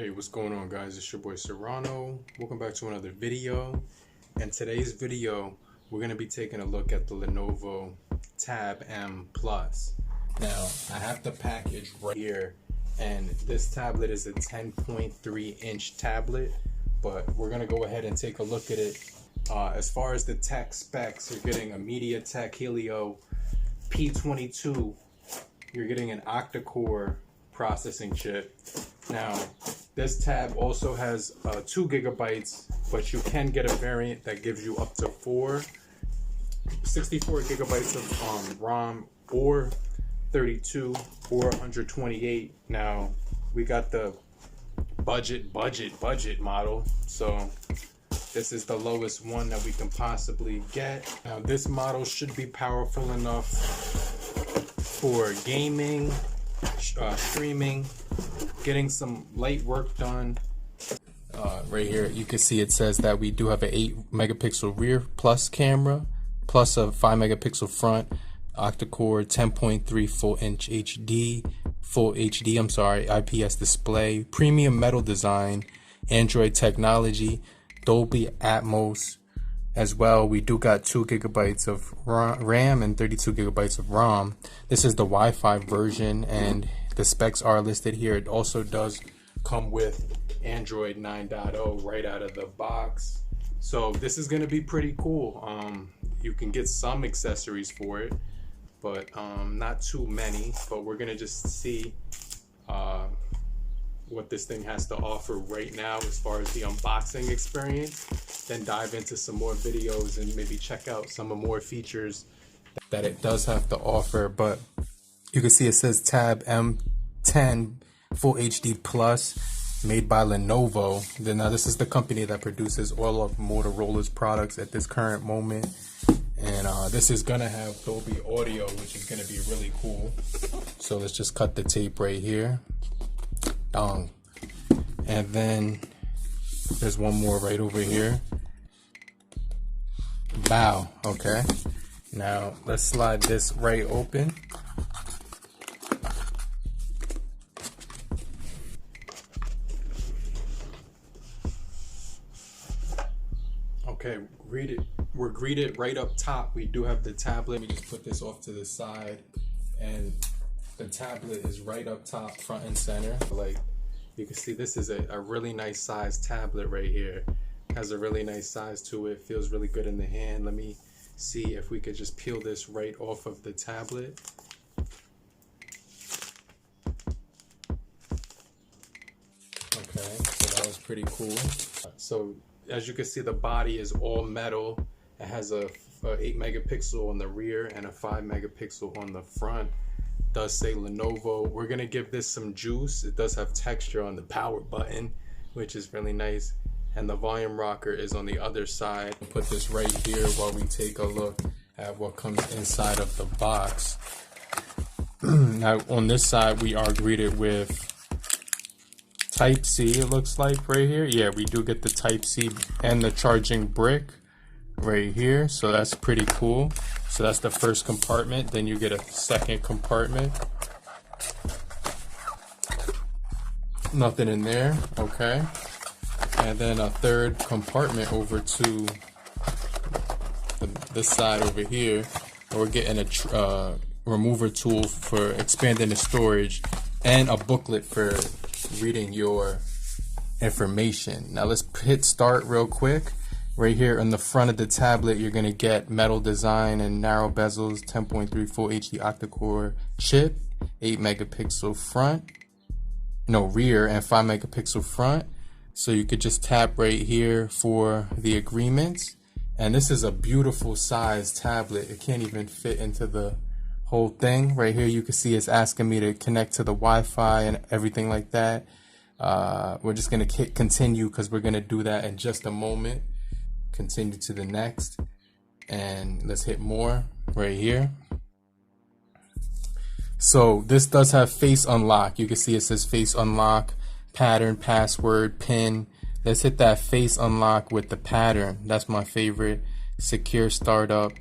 Hey, what's going on, guys? It's your boy Serrano. Welcome back to another video. In today's video, we're going to be taking a look at the Lenovo Tab M Plus. Now, I have the package right here, and this tablet is a 10.3-inch tablet, but we're going to go ahead and take a look at it. As far as the tech specs, you're getting a MediaTek Helio P22. You're getting an Octa-Core processing chip. Now, this tab also has 2 gigabytes, but you can get a variant that gives you up to 64 gigabytes of ROM, or 32 or 128. Now, we got the budget model, so this is the lowest one that we can possibly get. Now, this model should be powerful enough for gaming, streaming, getting some light work done. Right here you can see it says that we do have an 8 megapixel rear plus camera, plus a 5 megapixel front, Octa-Core 10.3 full HD IPS display, premium metal design, Android technology, Dolby Atmos as well. We do got 2 gigabytes of RAM and 32 gigabytes of ROM. This is the Wi-Fi version, and the specs are listed here. It also does come with Android 9.0 right out of the box, so this is going to be pretty cool. You can get some accessories for it, but not too many. But we're going to just see what this thing has to offer right now as far as the unboxing experience, then dive into some more videos and maybe check out some more features that it does have to offer. But you can see it says Tab M10 Full HD Plus, made by Lenovo. Now, this is the company that produces all of Motorola's products at this current moment, and this is gonna have Dolby audio, which is gonna be really cool. So let's just cut the tape right here. And then there's one more right over here. Bow. Okay, now let's slide this right open. Okay, we're greeted right up top. We do have the tablet. We just put this off to the side, and the tablet is right up top, front and center. Like you can see, this is a really nice size tablet right here. Has a really nice size to it. Feels really good in the hand. Let me see if we could just peel this right off of the tablet. Okay, so that was pretty cool. So as you can see, the body is all metal. It has a 8 megapixel on the rear and a 5 megapixel on the front. It does say Lenovo. We're gonna give this some juice. It does have texture on the power button, which is really nice. And the volume rocker is on the other side. I'll put this right here while we take a look at what comes inside of the box. Now, on this side, we are greeted with Type-C, it looks like right here. Yeah, we do get the Type-C and the charging brick right here, so that's pretty cool. So that's the first compartment. Then you get a second compartment. Nothing in there. Okay, and then a third compartment over to this side over here. And we're getting a remover tool for expanding the storage, and a booklet for reading your information. Now let's hit start real quick. Right here on the front of the tablet, you're going to get metal design and narrow bezels, 10.3 full HD Octa-Core chip, 8 megapixel rear and 5 megapixel front. So you could just tap right here for the agreements. And this is a beautiful size tablet. It can't even fit into the whole thing. Right here you can see it's asking me to connect to the Wi-Fi and everything like that. We're just going to continue because we're going to do that in just a moment. Continue to the next, and let's hit more right here. So this does have face unlock. You can see it says face unlock, pattern, password, pin. Let's hit that face unlock with the pattern. That's my favorite. Secure startup.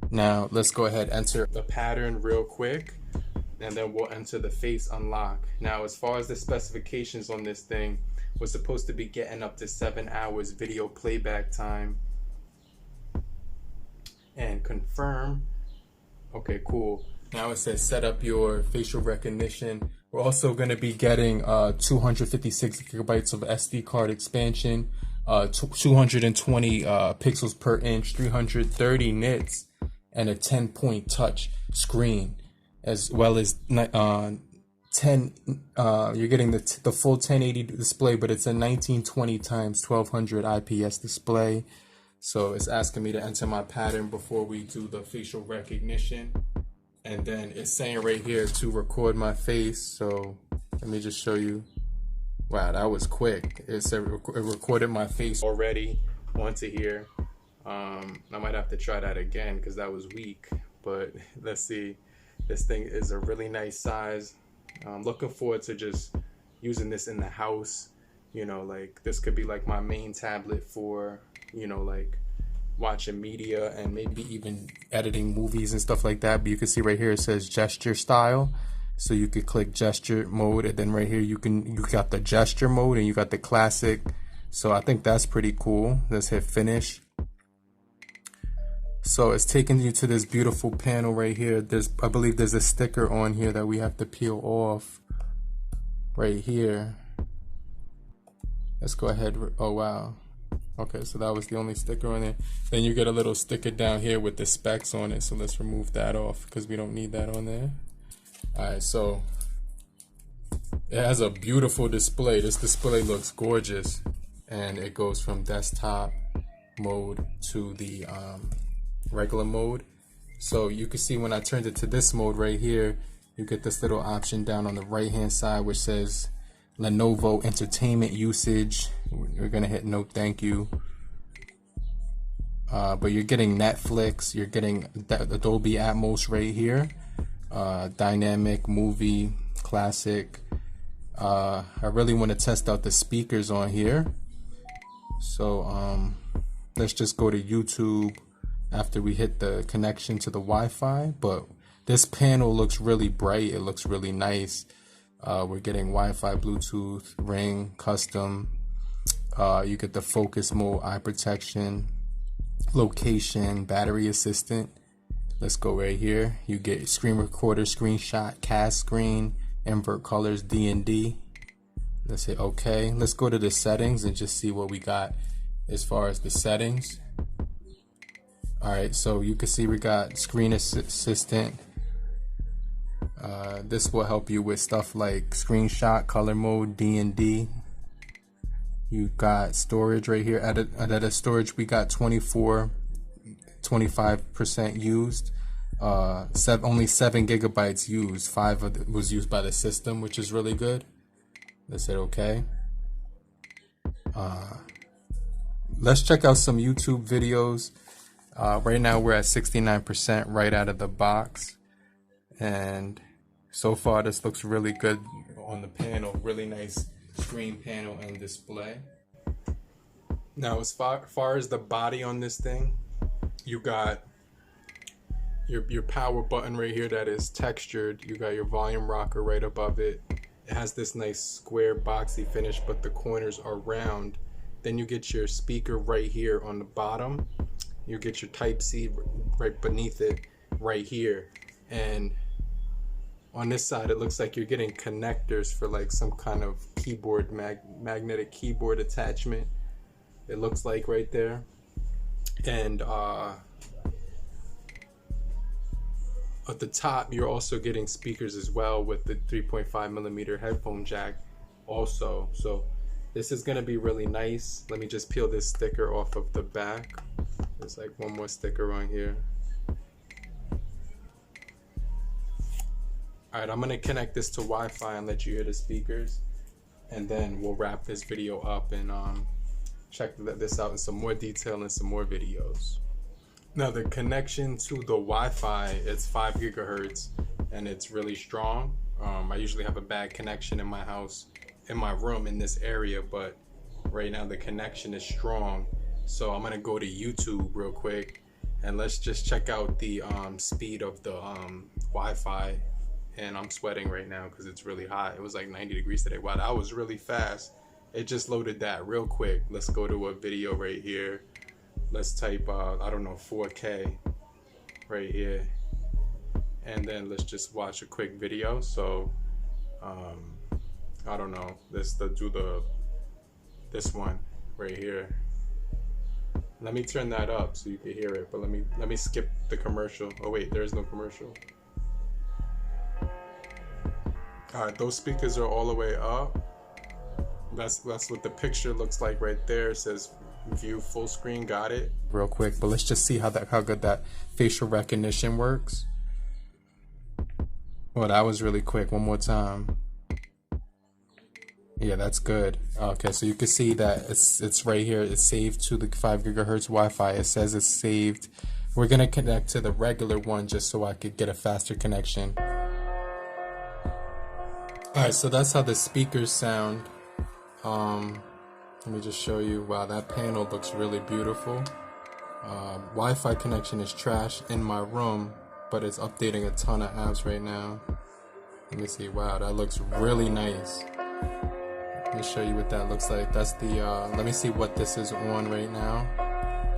Now let's go ahead and enter the pattern real quick, and then we'll enter the face unlock. Now, as far as the specifications on this thing, was supposed to be getting up to 7 hours video playback time. And confirm. Okay, cool. Now it says set up your facial recognition. We're also going to be getting 256 gigabytes of SD card expansion, 220 pixels per inch, 330 nits, and a 10-point touch screen, as well as 10. You're getting the full 1080 display, but it's a 1920 times 1200 IPS display. So it's asking me to enter my pattern before we do the facial recognition. And then it's saying right here to record my face. So let me just show you. Wow, that was quick. It said it recorded my face already onto here. I might have to try that again because that was weak. But let's see. This thing is a really nice size. I'm looking forward to just using this in the house. You know, like this could be like my main tablet for, you know, like watching media and maybe even editing movies and stuff like that. But you can see right here it says gesture style, so you could click gesture mode, and then right here you got the gesture mode and you got the classic. So I think that's pretty cool. Let's hit finish. So it's taking you to this beautiful panel right here. I believe there's a sticker on here that we have to peel off right here. Let's go ahead. Oh wow. Okay, so that was the only sticker on there. Then you get a little sticker down here with the specs on it. So let's remove that off because we don't need that on there. Alright, so it has a beautiful display. This display looks gorgeous. And it goes from desktop mode to the regular mode. So you can see when I turned it to this mode right here, you get this little option down on the right hand side which says Lenovo entertainment usage. We're gonna hit no thank you. But you're getting Netflix, you're getting the Dolby Atmos right here, dynamic, movie, classic. I really want to test out the speakers on here. So let's just go to YouTube after we hit the connection to the Wi-Fi. But this panel looks really bright, it looks really nice. We're getting Wi-Fi, Bluetooth, ring, custom. You get the focus mode, eye protection, location, battery assistant. Let's go right here. You get screen recorder, screenshot, cast screen, invert colors, D&D. Let's hit OK. Let's go to the settings and just see what we got as far as the settings. Alright, so you can see we got screen assistant. This will help you with stuff like screenshot, color mode, D&D. You got storage right here. At a storage we got 25% used. Only 7 gigabytes used. 5 of it was used by the system, which is really good. Let's hit OK. Let's check out some YouTube videos. Right now we're at 69% right out of the box, and so far this looks really good on the panel. Really nice screen panel and display. Now as far as the body on this thing, you got your power button right here that is textured. You got your volume rocker right above it. It has this nice square boxy finish, but the corners are round. Then you get your speaker right here on the bottom. You get your Type-C right beneath it right here. And on this side it looks like you're getting connectors for like some kind of keyboard, magnetic keyboard attachment. It looks like right there. And at the top you're also getting speakers as well with the 3.5mm headphone jack also. So this is gonna be really nice. Let me just peel this sticker off of the back. There's like one more sticker on here. Alright, I'm gonna connect this to Wi-Fi and let you hear the speakers, and then we'll wrap this video up and check this out in some more detail and some more videos. Now the connection to the Wi-Fi, it's 5 gigahertz and it's really strong. I usually have a bad connection in my house, in my room in this area, but right now the connection is strong. So I'm gonna go to YouTube real quick and let's just check out the speed of the Wi-Fi. And I'm sweating right now because it's really hot. It was like 90 degrees today. Wow, that was really fast. it just loaded that real quick. Let's go to a video right here. Let's type I don't know, 4K right here, and then let's just watch a quick video. So I don't know, let's do this one right here. Let me turn that up so you can hear it, but let me skip the commercial. Oh wait, there's no commercial. Alright, those speakers are all the way up. That's what the picture looks like right there. It says view full screen. Got it. Real quick, but let's just see how good that facial recognition works. Well, that was really quick. One more time. Yeah, that's good. Okay, so you can see that it's right here. It's saved to the 5 GHz Wi-Fi. It says it's saved. We're gonna connect to the regular one just so I could get a faster connection. Alright, so that's how the speakers sound. Let me just show you. Wow, that panel looks really beautiful. Wi-Fi connection is trash in my room, but it's updating a ton of apps right now. Let me see. Wow, that looks really nice. Let me show you what that looks like. That's the, let me see what this is on right now.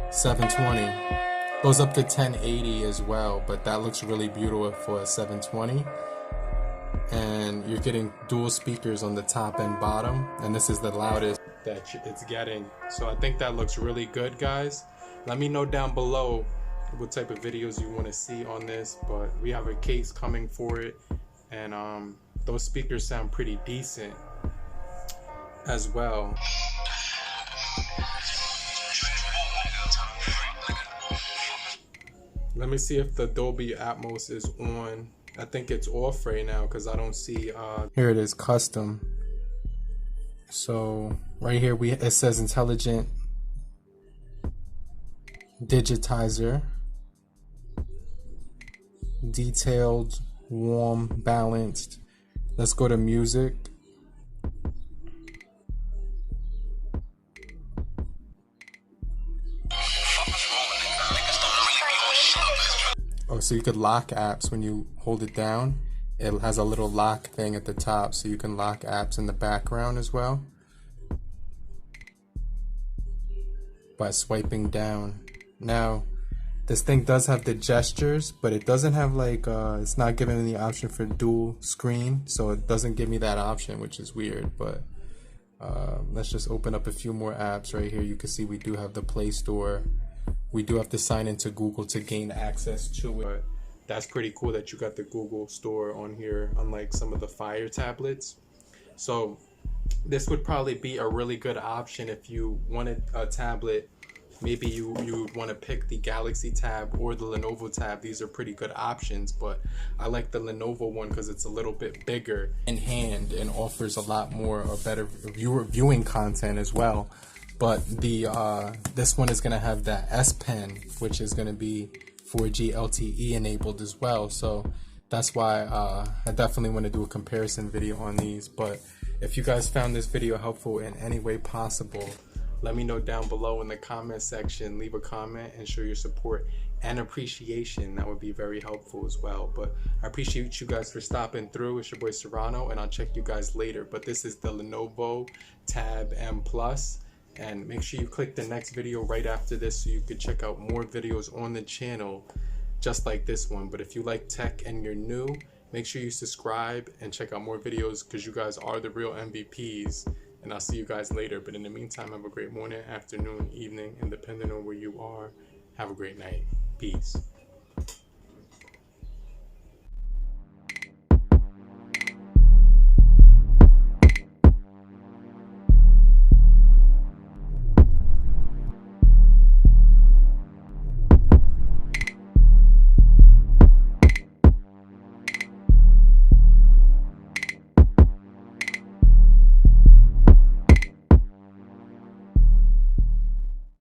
720. Goes up to 1080 as well, but that looks really beautiful for a 720. And you're getting dual speakers on the top and bottom, and this is the loudest that it's getting. So I think that looks really good, guys. Let me know down below what type of videos you want to see on this, but we have a case coming for it, and those speakers sound pretty decent as well. Let me see if the Dolby Atmos is on. I think it's off right now because I don't see here it is, custom. So right here it says intelligent digitizer, detailed, warm, balanced. Let's go to music. Oh, so you could lock apps when you hold it down. It has a little lock thing at the top, so you can lock apps in the background as well by swiping down. Now, this thing does have the gestures, but it doesn't have like, it's not giving me the option for dual screen, so it doesn't give me that option, which is weird. But let's just open up a few more apps right here. You can see we do have the Play Store. We do have to sign into Google to gain access to it. But that's pretty cool that you got the Google Store on here, unlike some of the Fire tablets. So this would probably be a really good option if you wanted a tablet. Maybe you want to pick the Galaxy Tab or the Lenovo Tab. These are pretty good options, but I like the Lenovo one because it's a little bit bigger in hand and offers a lot more or better viewing content as well. But the this one is going to have that S Pen, which is going to be 4G LTE enabled as well. So that's why I definitely want to do a comparison video on these. But if you guys found this video helpful in any way possible, let me know down below in the comment section. Leave a comment and show your support and appreciation. That would be very helpful as well. But I appreciate you guys for stopping through. It's your boy Serrano, and I'll check you guys later. But this is the Lenovo Tab M+. And make sure you click the next video right after this so you can check out more videos on the channel just like this one. But if you like tech and you're new, make sure you subscribe and check out more videos because you guys are the real MVPs. And I'll see you guys later. But in the meantime, have a great morning, afternoon, evening, and depending on where you are, have a great night. Peace.